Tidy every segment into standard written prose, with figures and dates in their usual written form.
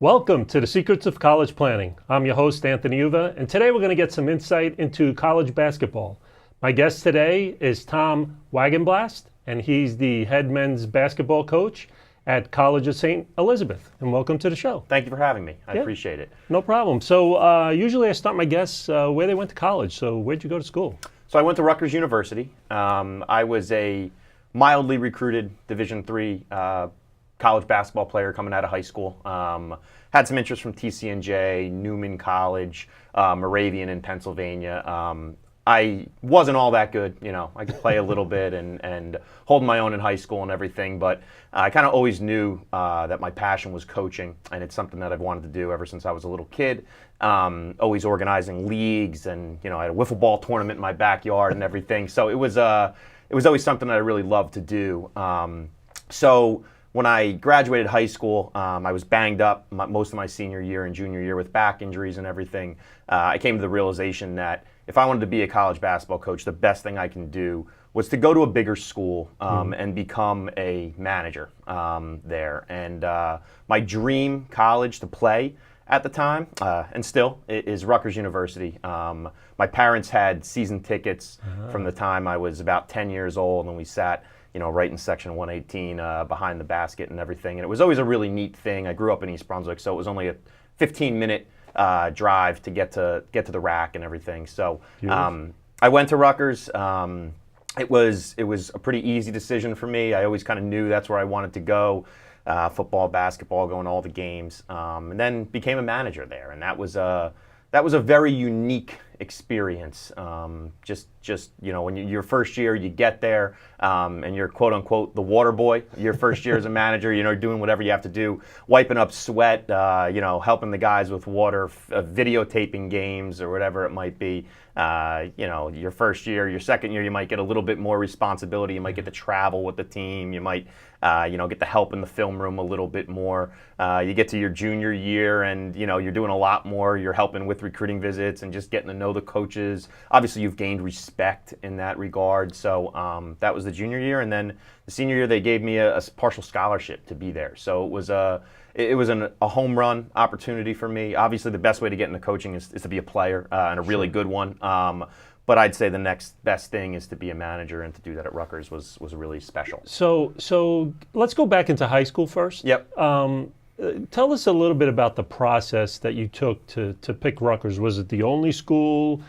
Welcome to the Secrets of College Planning. I'm your host, Anthony Uva, and today we're going to get some insight into college basketball. My guest today is Tom Wagenblast, and he's the head men's basketball coach at College of St. Elizabeth. And welcome to the show. Thank you for having me. I appreciate it. No problem. So usually I start my guests where they went to college. So where'd you go to school? So I went to Rutgers University. I was a mildly recruited Division III college basketball player coming out of high school. Had some interest from TCNJ, Newman College, Moravian in Pennsylvania. I wasn't all that good, I could play a little bit and hold my own in high school and everything, but I kind of always knew that my passion was coaching, and it's something that I've wanted to do ever since I was a little kid. Always organizing leagues, and I had a wiffle ball tournament in my backyard and everything. So it was always something that I really loved to do. So when I graduated high school, I was banged up most of my senior year and junior year with back injuries and everything. I came to the realization that if I wanted to be a college basketball coach, the best thing I can do was to go to a bigger school and become a manager there. And my dream college to play at the time, and still, is Rutgers University. My parents had season tickets from the time I was about 10 years old, and we sat right in section 118 behind the basket and everything. And it was always a really neat thing. I grew up in East Brunswick, so it was only a 15-minute drive to get to the rack and everything. So I went to Rutgers. It was a pretty easy decision for me. I always kind of knew that's where I wanted to go. Football, basketball, going to all the games, and then became a manager there. And that was a very unique experience. Just when your first year, you get there, and you're quote unquote the water boy. Your first year as a manager, doing whatever you have to do, wiping up sweat, helping the guys with water, videotaping games or whatever it might be. Your first year, your second year, you might get a little bit more responsibility. You might get to travel with the team. You might, get to help in the film room a little bit more. You get to your junior year, and you're doing a lot more. You're helping with recruiting visits and just getting to know the coaches. Obviously, you've gained respect in that regard. So that was the junior year, and then the senior year, they gave me a partial scholarship to be there. So it was a home run opportunity for me. Obviously, the best way to get into coaching is to be a player, and a really good one. But I'd say the next best thing is to be a manager, and to do that at Rutgers was really special. So let's go back into high school first. Yep. Tell us a little bit about the process that you took to pick Rutgers. Was it the only school?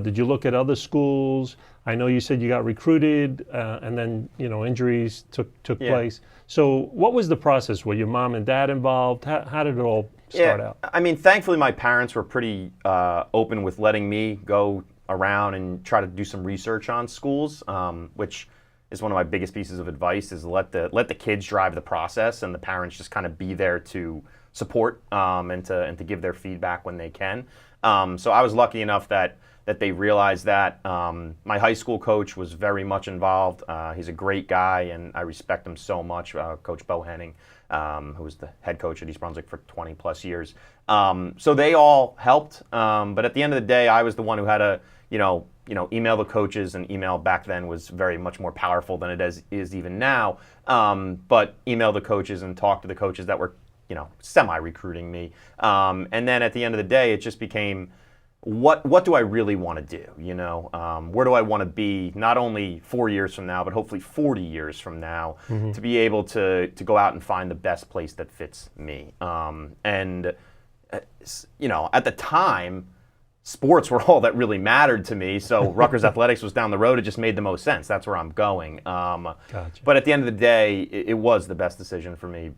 Did you look at other schools? I know you said you got recruited, and then injuries took place. So what was the process? Were your mom and dad involved? How did it all start out? I mean, thankfully my parents were pretty open with letting me go around and try to do some research on schools, which is one of my biggest pieces of advice, is let the kids drive the process, and the parents just kind of be there to support and to give their feedback when they can. So I was lucky enough that they realized that. My high school coach was very much involved. He's a great guy, and I respect him so much, Coach Bo Henning, who was the head coach at East Brunswick for 20 plus years. So they all helped, but at the end of the day, I was the one who had to, email the coaches, and email back then was very much more powerful than it is even now. But email the coaches and talk to the coaches that were, semi-recruiting me. And then at the end of the day, it just became, what do I really want to do? Where do I want to be, not only 4 years from now, but hopefully 40 years from now, to be able to go out and find the best place that fits me. And at the time, sports were all that really mattered to me. So Rutgers Athletics was down the road. It just made the most sense. That's where I'm going. Gotcha. But at the end of the day, it was the best decision for me,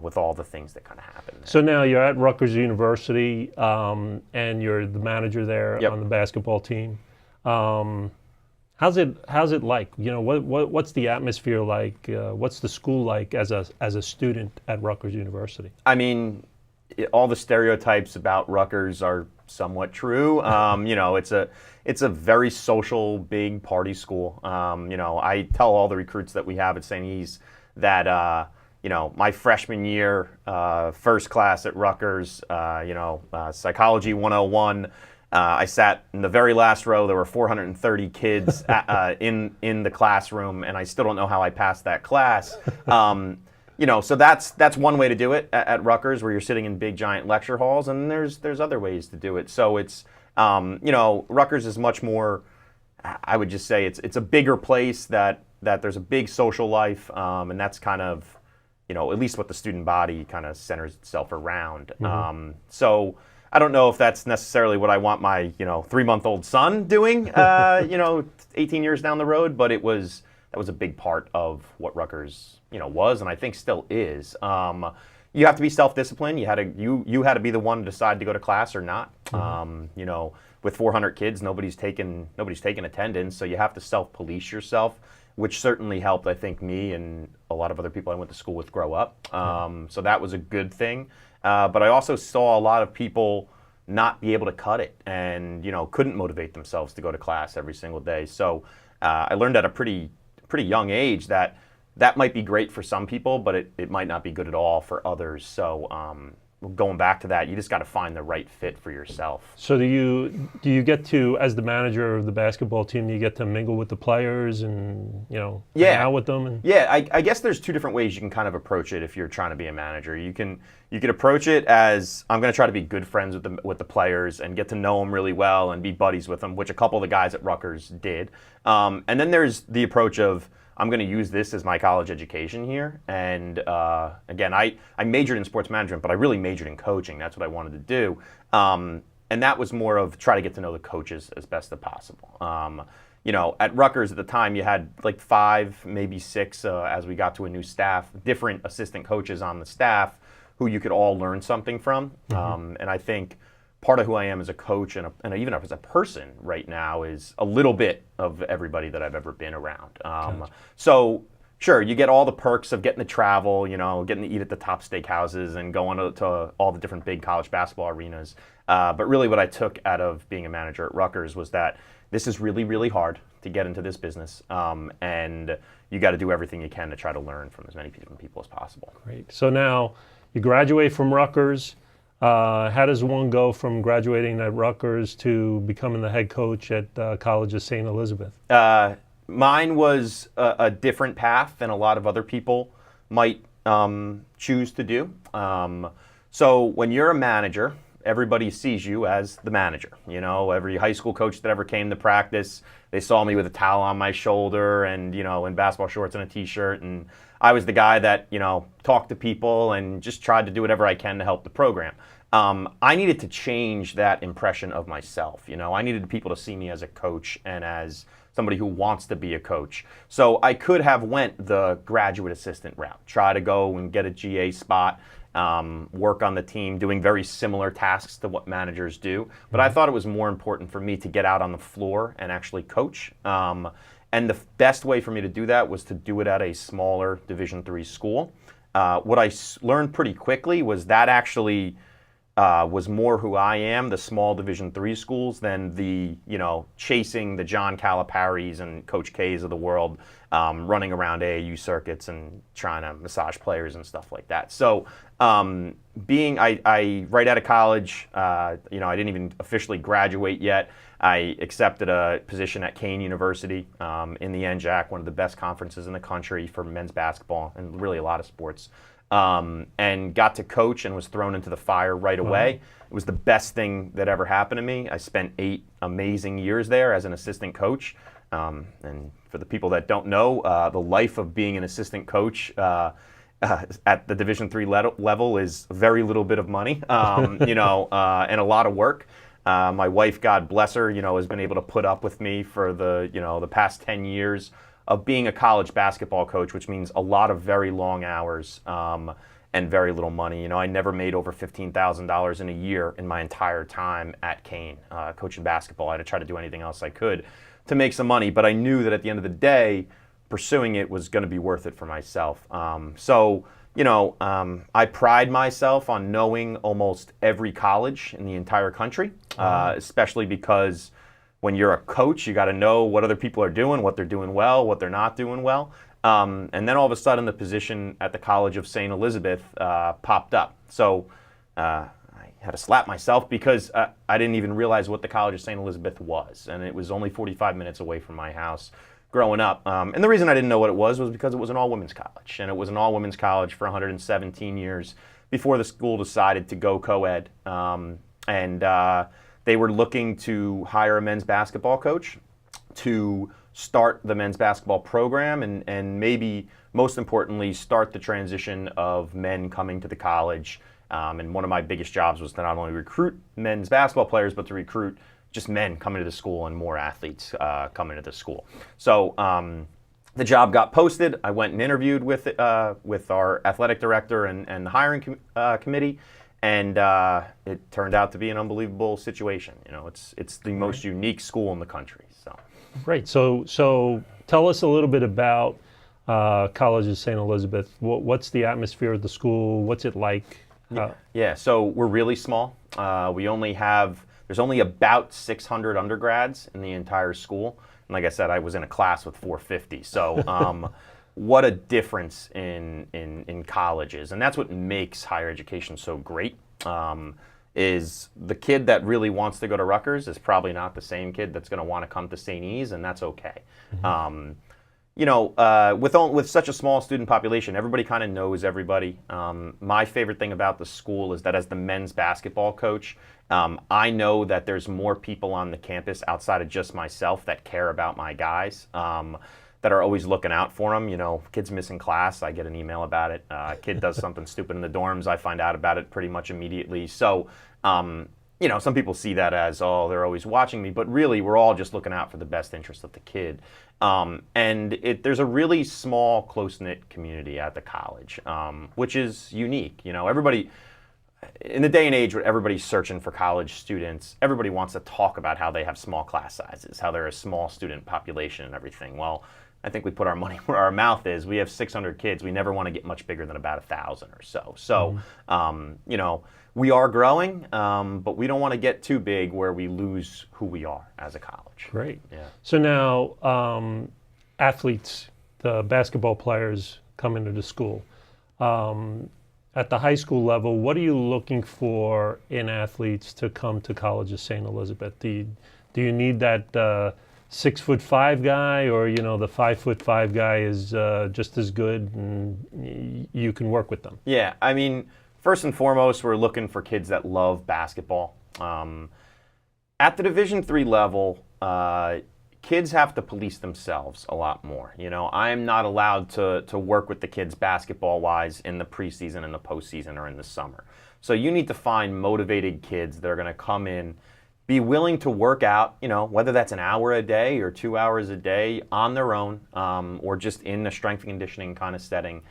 with all the things that kind of happened. So now you're at Rutgers University, and you're the manager there on the basketball team. How's it like? What's the atmosphere like? What's the school like as a student at Rutgers University? I mean, all the stereotypes about Rutgers are somewhat true. It's a very social, big party school. I tell all the recruits that we have at St. E's that my freshman year, first class at Rutgers, psychology 101. I sat in the very last row. There were 430 kids in the classroom, and I still don't know how I passed that class. So that's one way to do it at Rutgers, where you're sitting in big giant lecture halls, and there's other ways to do it. So it's Rutgers is much more. I would just say it's a bigger place that there's a big social life, and that's kind of at least what the student body kind of centers itself around. So I don't know if that's necessarily what I want my 3-month-old son doing 18 years down the road, but that was a big part of what Rutgers was, and I think still is. You have to be self-disciplined. You had to be the one to decide to go to class or not. With 400 kids, nobody's taken attendance, so you have to self-police yourself, which certainly helped, I think, me and a lot of other people I went to school with grow up. So that was a good thing. But I also saw a lot of people not be able to cut it and couldn't motivate themselves to go to class every single day. So I learned at a pretty young age that might be great for some people, but it might not be good at all for others. So going back to that, you just got to find the right fit for yourself. So do you get to, as the manager of the basketball team, you get to mingle with the players and hang out with them? And... Yeah, I guess there's two different ways you can kind of approach it if you're trying to be a manager. You can approach it as, I'm going to try to be good friends with the players and get to know them really well and be buddies with them, which a couple of the guys at Rutgers did. And then there's the approach of, I'm going to use this as my college education here. And again, I majored in sports management, but I really majored in coaching. That's what I wanted to do. And that was more of try to get to know the coaches as best as possible. At Rutgers at the time, you had like 5, maybe 6, as we got to a new staff, different assistant coaches on the staff who you could all learn something from. And I think part of who I am as a coach and even as a person right now is a little bit of everybody that I've ever been around. So sure, you get all the perks of getting to travel, getting to eat at the top steakhouses and going to all the different big college basketball arenas. But really what I took out of being a manager at Rutgers was that this is really, really hard to get into this business. And you got to do everything you can to try to learn from as many people as possible. Great. So now you graduate from Rutgers. How does one go from graduating at Rutgers to becoming the head coach at College of St. Elizabeth? Mine was a different path than a lot of other people might choose to do. So when you're a manager, everybody sees you as the manager. Every high school coach that ever came to practice, they saw me with a towel on my shoulder and, in basketball shorts and a t-shirt. And I was the guy that, talked to people and just tried to do whatever I can to help the program. I needed to change that impression of myself. I needed people to see me as a coach and as somebody who wants to be a coach. So I could have went the graduate assistant route, try to go and get a GA spot, work on the team, doing very similar tasks to what managers do. But I thought it was more important for me to get out on the floor and actually coach. And the best way for me to do that was to do it at a smaller Division III school. What I learned pretty quickly was that actually was more who I am, the small Division III schools, than the, chasing the John Calipari's and Coach K's of the world, running around AAU circuits and trying to massage players and stuff like that. So I right out of college, I didn't even officially graduate yet. I accepted a position at Kane University in the NJAC, one of the best conferences in the country for men's basketball and really a lot of sports. And got to coach and was thrown into the fire right away. It was the best thing that ever happened to me. I spent 8 amazing years there as an assistant coach. And for the people that don't know, the life of being an assistant coach at the Division III level is very little bit of money, and a lot of work. My wife, God bless her, has been able to put up with me for the past 10 years of being a college basketball coach, which means a lot of very long hours and very little money. I never made over $15,000 in a year in my entire time at Kane coaching basketball. I had to try to do anything else I could to make some money, but I knew that at the end of the day, pursuing it was going to be worth it for myself. I pride myself on knowing almost every college in the entire country, especially because when you're a coach, you got to know what other people are doing, what they're doing well, what they're not doing well. And then all of a sudden, the position at the College of St. Elizabeth popped up. So I had to slap myself because I didn't even realize what the College of St. Elizabeth was. And it was only 45 minutes away from my house. growing up. And the reason I didn't know what it was because it was an all-women's college. And it was an all-women's college for 117 years before the school decided to go co-ed. They were looking to hire a men's basketball coach to start the men's basketball program and maybe most importantly start the transition of men coming to the college. And one of my biggest jobs was to not only recruit men's basketball players, but to recruit just men coming to the school and more athletes coming to the school. So the job got posted. I went and interviewed with our athletic director and the hiring committee, and it turned out to be an unbelievable situation. You know, it's the most unique school in the country. So. Great. So tell us a little bit about College of St. Elizabeth. What's the atmosphere of the school? What's it like? So we're really small. There's only about 600 undergrads in the entire school. And like I said, I was in a class with 450. So what a difference in colleges. And that's what makes higher education so great. Is the kid that really wants to go to Rutgers is probably not the same kid that's going to want to come to St. E's, and that's okay. With such a small student population, everybody kind of knows everybody. My favorite thing about the school is that as the men's basketball coach, I know that there's more people on the campus outside of just myself that care about my guys. That are always looking out for them. You know, kid's missing class, I get an email about it. Kid does something stupid in the dorms, I find out about it pretty much immediately. So, some people see that as, oh, they're always watching me, but really we're all just looking out for the best interest of the kid. There's a really small, close-knit community at the college, which is unique. You know, everybody, in the day and age where everybody's searching for college students, everybody wants to talk about how they have small class sizes, how they're a small student population and everything. Well, I think we put our money where our mouth is. We have 600 kids. We never want to get much bigger than about 1,000 or so. So, we are growing, but we don't want to get too big where we lose who we are as a college. Great. Yeah. So now, athletes, the basketball players come into the school. At the high school level, what are you looking for in athletes to come to College of St. Elizabeth? Do you need that 6'5" guy, or the 5'5" guy is just as good and you can work with them? Yeah, I mean, first and foremost, we're looking for kids that love basketball. At the Division III level, kids have to police themselves a lot more. You know, I'm not allowed to work with the kids basketball-wise in the preseason, in the postseason, or in the summer. So you need to find motivated kids that are going to come in, be willing to work out, whether that's an hour a day or 2 hours a day on their own, or just in a strength and conditioning kind of setting,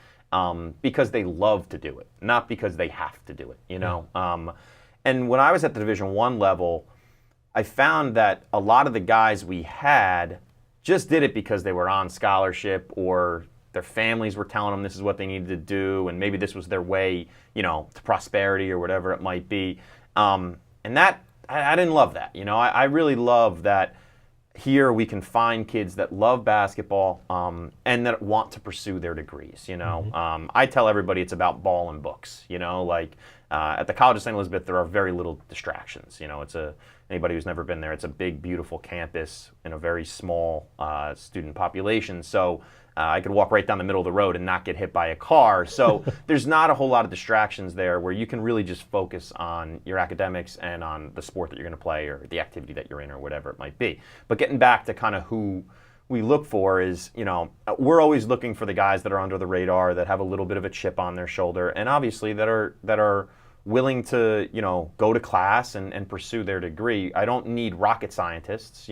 because they love to do it, not because they have to do it, And when I was at the Division I level, I found that a lot of the guys we had just did it because they were on scholarship or their families were telling them this is what they needed to do, and maybe this was their way, to prosperity or whatever it might be. And that, I didn't love that. I really love that here we can find kids that love basketball and that want to pursue their degrees. I tell everybody it's about ball and books. At the College of St. Elizabeth, there are very little distractions. Anybody who's never been there, it's a big, beautiful campus in a very small student population. So I could walk right down the middle of the road and not get hit by a car. So there's not a whole lot of distractions there where you can really just focus on your academics and on the sport that you're going to play or the activity that you're in or whatever it might be. But getting back to kind of who we look for is, we're always looking for the guys that are under the radar, that have a little bit of a chip on their shoulder, and obviously that are willing to, go to class and pursue their degree. I don't need rocket scientists,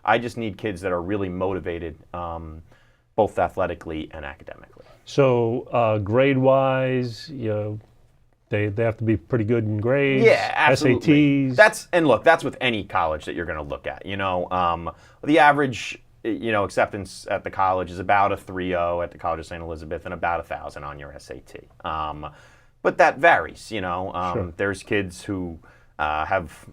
I just need kids that are really motivated, both athletically and academically. So grade-wise, they have to be pretty good in grades. Yeah, absolutely. SATs. That's with any college that you're going to look at. The average, acceptance at the college is about a 3.0 at the College of St. Elizabeth and about 1,000 on your SAT. But that varies. Sure. There's kids who have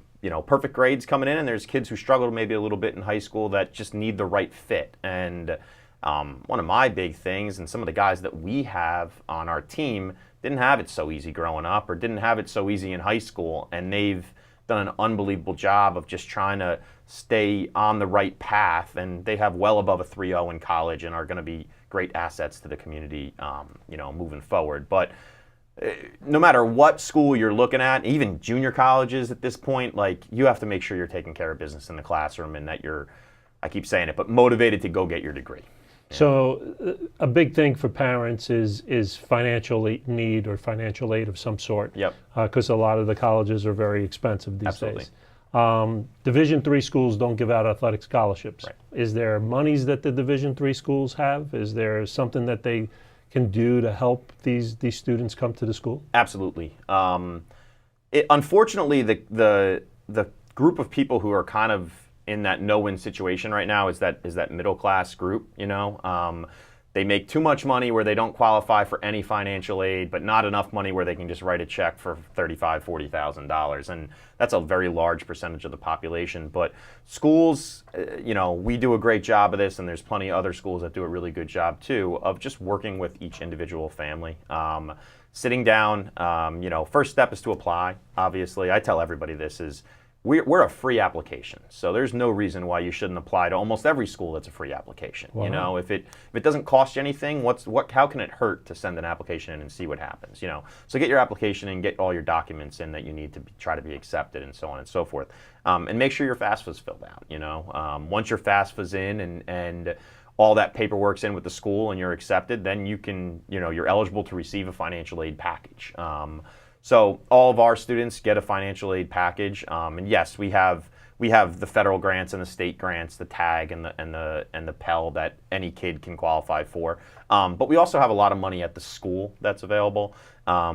perfect grades coming in, and there's kids who struggle maybe a little bit in high school that just need the right fit. And one of my big things, and some of the guys that we have on our team didn't have it so easy growing up, or didn't have it so easy in high school, and they've done an unbelievable job of just trying to stay on the right path, and they have well above a 3.0 in college and are going to be great assets to the community, moving forward. But no matter what school you're looking at, even junior colleges at this point, like, you have to make sure you're taking care of business in the classroom and that you're, I keep saying it, but motivated to go get your degree. So a big thing for parents is financial need or financial aid of some sort. Yep. Because a lot of the colleges are very expensive these Absolutely. days. Division III schools don't give out athletic scholarships. Right. Is there monies that the Division III schools have? Is there something that they can do to help these students come to the school? Absolutely. Unfortunately, the group of people who are kind of in that no-win situation right now is that middle-class group. They make too much money where they don't qualify for any financial aid, but not enough money where they can just write a check for $35,000, $40,000, and that's a very large percentage of the population. But schools, we do a great job of this, and there's plenty of other schools that do a really good job too of just working with each individual family. Sitting down, first step is to apply. Obviously, I tell everybody this is, we're a free application, so there's no reason why you shouldn't apply to almost every school that's a free application. Wow. If it doesn't cost you anything, how can it hurt to send an application in and see what happens? So get your application and get all your documents in that you need to try to be accepted, and so on and so forth, and make sure your FAFSA's filled out. Once your FAFSA's in and all that paperwork's in with the school and you're accepted, then you're eligible to receive a financial aid package. So all of our students get a financial aid package, and yes, we have the federal grants and the state grants, the TAG and the Pell that any kid can qualify for. But we also have a lot of money at the school that's available.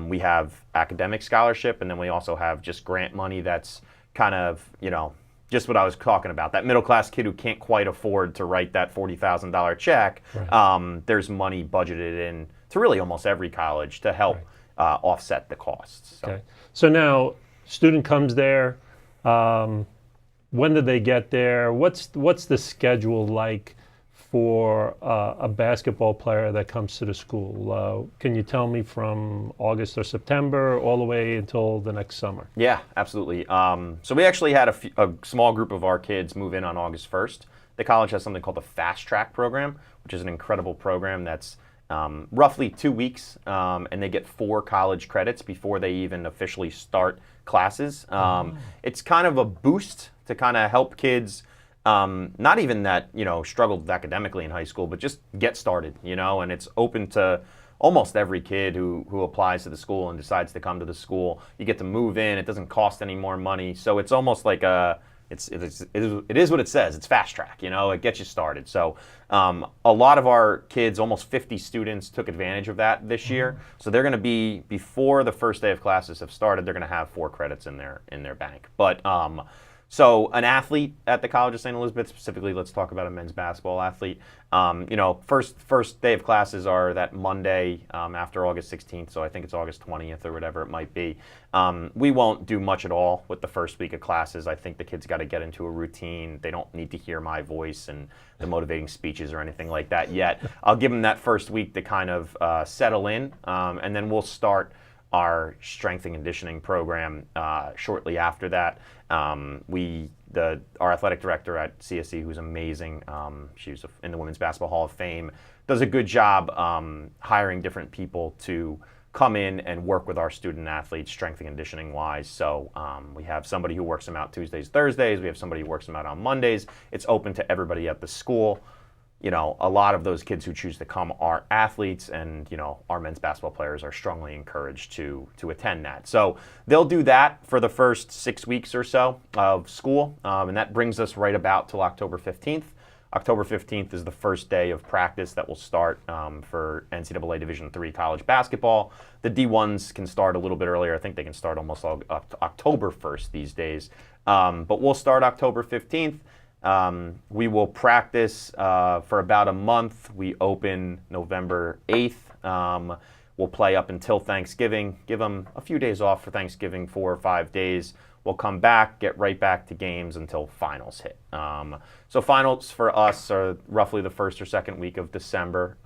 We have academic scholarship, and then we also have just grant money that's kind of just what I was talking about. That middle class kid who can't quite afford to write that $40,000 check. Right. There's money budgeted in to really almost every college to help. Right. Offset the costs. So. Okay. So now, student comes there. When do they get there? What's the schedule like for a basketball player that comes to the school? Can you tell me from August or September all the way until the next summer? Yeah, absolutely. So we actually had a small group of our kids move in on August 1st. The college has something called the Fast Track program, which is an incredible program that's roughly 2 weeks, and they get 4 college credits before they even officially start classes. It's kind of a boost to kind of help kids, not even that struggled academically in high school, but just get started. And it's open to almost every kid who applies to the school and decides to come to the school. You get to move in. It doesn't cost any more money, so it's almost like it is what it says. It's fast track, it gets you started. So a lot of our kids, almost 50 students, took advantage of that this year. So they're going to be, before the first day of classes have started, they're going to have 4 credits in their bank. But so an athlete at the College of St. Elizabeth, specifically, let's talk about a men's basketball athlete. First day of classes are that Monday after August 16th, so I think it's August 20th or whatever it might be. We won't do much at all with the first week of classes. I think the kids got to get into a routine. They don't need to hear my voice and the motivating speeches or anything like that yet. I'll give them that first week to kind of settle in, and then we'll start our strength and conditioning program shortly after that. Our athletic director at CSE, who's amazing, she's in the Women's Basketball Hall of Fame, does a good job hiring different people to come in and work with our student athletes, strength and conditioning wise. So we have somebody who works them out Tuesdays, Thursdays. We have somebody who works them out on Mondays. It's open to everybody at the school. A lot of those kids who choose to come are athletes, and our men's basketball players are strongly encouraged to attend that. So they'll do that for the first 6 weeks or so of school, and that brings us right about till October 15th. October 15th is the first day of practice that will start for NCAA Division III college basketball. The D1s can start a little bit earlier. I think they can start almost October 1st these days, but we'll start October 15th. We will practice for about a month. We open November 8th. We'll play up until Thanksgiving, give them a few days off for Thanksgiving, 4 or 5 days. We'll come back, get right back to games until finals hit. So finals for us are roughly the first or second week of December.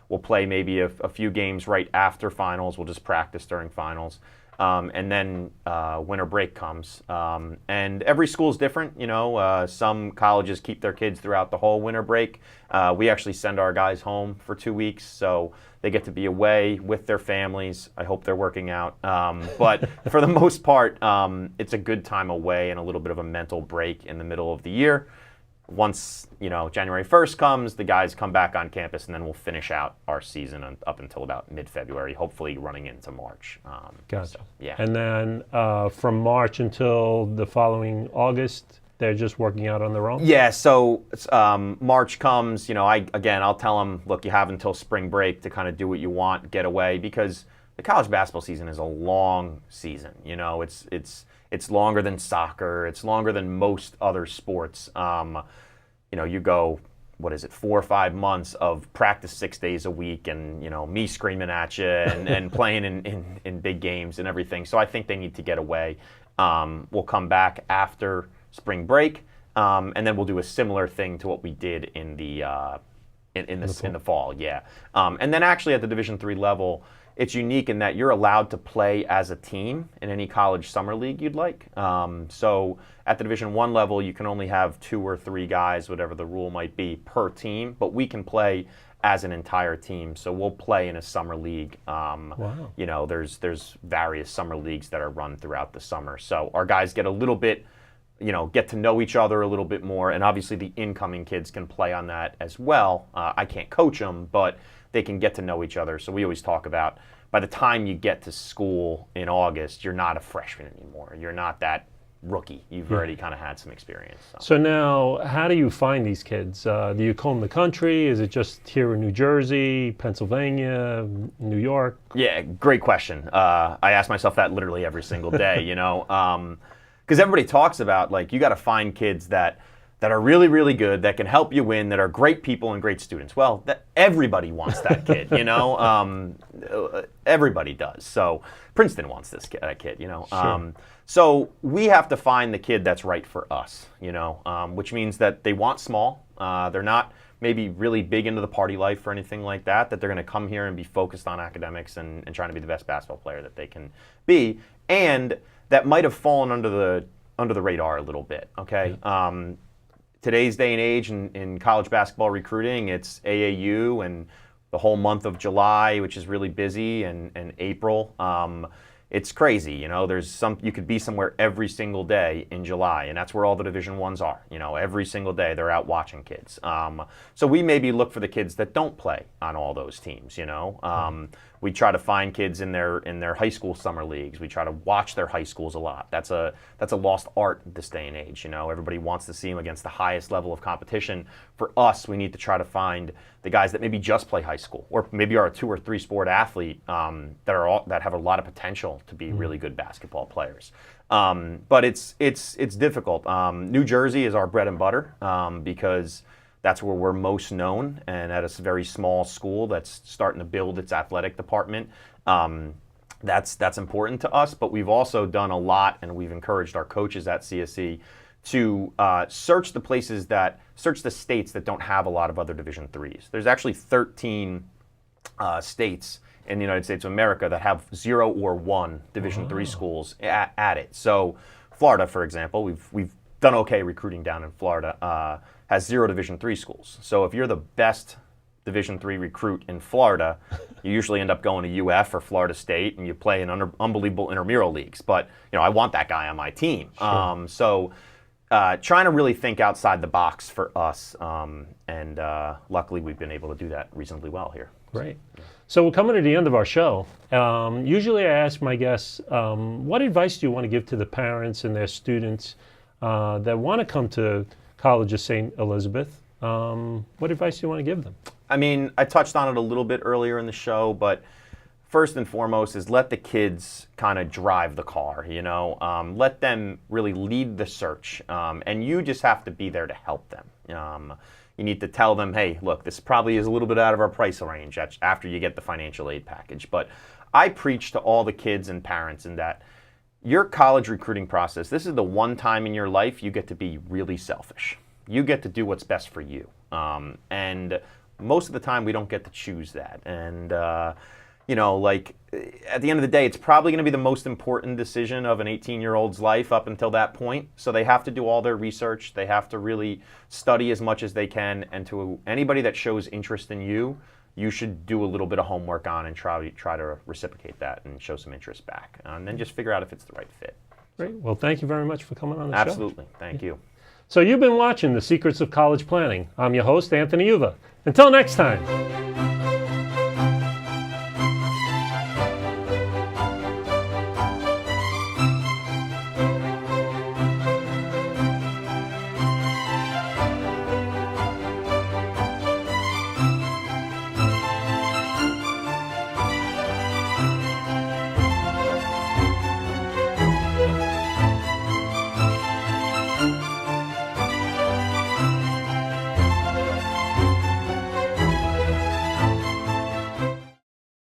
We'll play maybe a few games right after finals. We'll just practice during finals. And then winter break comes. And every school's different. Some colleges keep their kids throughout the whole winter break. We actually send our guys home for 2 weeks, so they get to be away with their families. I hope they're working out. But for the most part, it's a good time away and a little bit of a mental break in the middle of the year. Once January 1st comes, the guys come back on campus, and then we'll finish out our season up until about mid-February, hopefully running into March. Gotcha. So, yeah. And then from March until the following August, they're just working out on their own? Yeah, so March comes, I'll tell them, look, you have until spring break to kind of do what you want, get away, because the college basketball season is a long season. It's longer than soccer. It's longer than most other sports. You go, 4 or 5 months of practice 6 days a week, and me screaming at you and playing in big games and everything. So I think they need to get away. We'll come back after spring break, and then we'll do a similar thing to what we did in the fall. Yeah. And then actually at the Division III level, it's unique in that you're allowed to play as a team in any college summer league you'd like. So at the Division I level, you can only have 2 or 3 guys, whatever the rule might be, per team. But we can play as an entire team. So we'll play in a summer league. Wow. There's various summer leagues that are run throughout the summer. So our guys get a little bit, get to know each other a little bit more. And obviously the incoming kids can play on that as well. I can't coach them, but they can get to know each other. So we always talk about, by the time you get to school in August, you're not a freshman anymore. You're not that rookie. You've already kind of had some experience. So now, how do you find these kids? Do you comb the country? Is it just here in New Jersey, Pennsylvania, New York? Yeah, great question. I ask myself that literally every single day, because everybody talks about, you got to find kids that are really, really good, that can help you win, that are great people and great students. Well, everybody wants that kid, everybody does. So Princeton wants that kid, Sure. So we have to find the kid that's right for us, which means that they want small. They're not maybe really big into the party life or anything like that, that they're going to come here and be focused on academics and trying to be the best basketball player that they can be. And that might have fallen under the radar a little bit, okay? Yeah. Today's day and age in college basketball recruiting, it's AAU and the whole month of July, which is really busy, and April. It's crazy, you could be somewhere every single day in July, and that's where all the Division I's are. Every single day they're out watching kids. So we maybe look for the kids that don't play on all those teams. We try to find kids in their high school summer leagues. We try to watch their high schools a lot. That's a lost art this day and age. Everybody wants to see them against the highest level of competition. For us, we need to try to find the guys that maybe just play high school, or maybe are a 2 or 3 sport athlete that have a lot of potential to be really good basketball players. But it's difficult. New Jersey is our bread and butter because that's where we're most known, and at a very small school that's starting to build its athletic department. That's important to us, but we've also done a lot, and we've encouraged our coaches at CSE to search the states that don't have a lot of other Division IIIs. There's actually 13 states in the United States of America that have 0 or 1 Division III schools at it. So Florida, for example, we've done okay recruiting down in Florida, has 0 Division III schools. So if you're the best Division III recruit in Florida, you usually end up going to UF or Florida State, and you play in unbelievable intramural leagues. But I want that guy on my team. Sure. Trying to really think outside the box for us, and luckily we've been able to do that reasonably well here. Great. So we're coming to the end of our show. Usually I ask my guests, what advice do you want to give to the parents and their students that want to come to College of St. Elizabeth? What advice do you want to give them? I mean, I touched on it a little bit earlier in the show, but first and foremost is let the kids kind of drive the car, let them really lead the search, and you just have to be there to help them. You need to tell them, hey, look, this probably is a little bit out of our price range after you get the financial aid package. But I preach to all the kids and parents in that your college recruiting process, this is the one time in your life you get to be really selfish. You get to do what's best for you. And most of the time we don't get to choose that. And like at the end of the day, it's probably going to be the most important decision of an 18-year-old's life up until that point. So they have to do all their research. They have to really study as much as they can. And to anybody that shows interest in you, you should do a little bit of homework on and try to reciprocate that and show some interest back. And then just figure out if it's the right fit. Great. Well, thank you very much for coming on the show. Absolutely. Thank you. So you've been watching The Secrets of College Planning. I'm your host, Anthony Uva. Until next time.